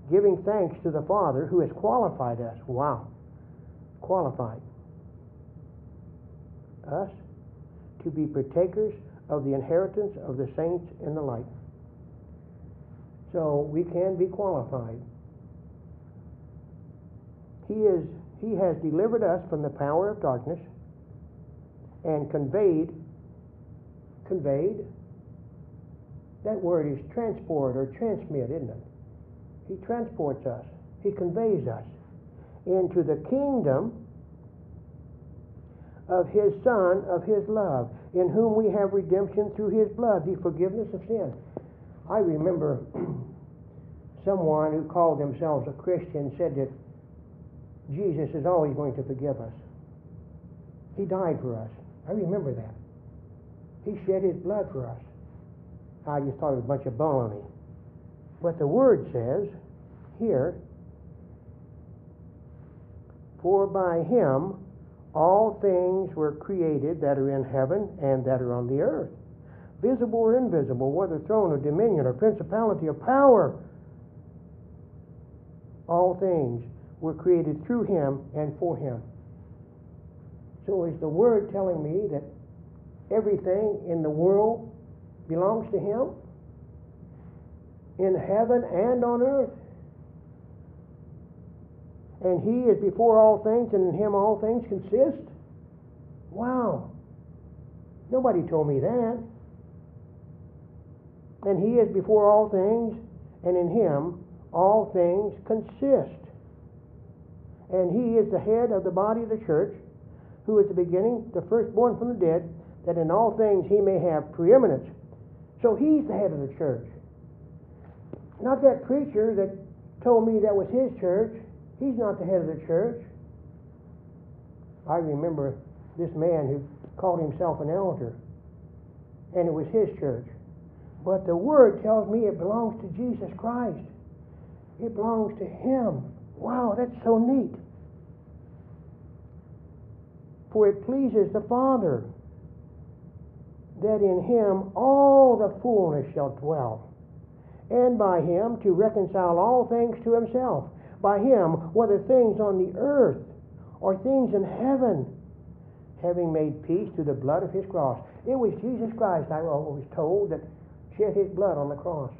giving thanks to the Father who has qualified us. Wow. Qualified us to be partakers of the inheritance of the saints in the light. So we can be qualified. He has delivered us from the power of darkness and conveyed, that word is transport or transmit, isn't it? He transports us. He conveys us into the kingdom of His Son, of His love, in whom we have redemption through His blood, the forgiveness of sin. I remember someone who called themselves a Christian said that Jesus is always going to forgive us. He died for us. I remember that. He shed His blood for us. I just thought it was a bunch of baloney. But the Word says here, for by Him all things were created that are in heaven and that are on the earth, visible or invisible, whether throne or dominion or principality or power. All things were created through Him and for Him. So is the Word telling me that everything in the world belongs to Him? In heaven and on earth. And He is before all things, and in Him all things consist? Wow. Nobody told me that. And He is before all things, and in Him all things consist. And He is the head of the body of the church, who is the beginning, the firstborn from the dead, that in all things He may have preeminence. So He's the head of the church. Not that preacher that told me that was his church. He's not the head of the church. I remember this man who called himself an elder, and it was his church. But the Word tells me it belongs to Jesus Christ. It belongs to Him. Wow, that's so neat. For it pleases the Father that in Him all the fullness shall dwell, and by Him to reconcile all things to Himself. By Him, whether things on the earth or things in heaven, having made peace through the blood of His cross. It was Jesus Christ, I was told, that shed His blood on the cross.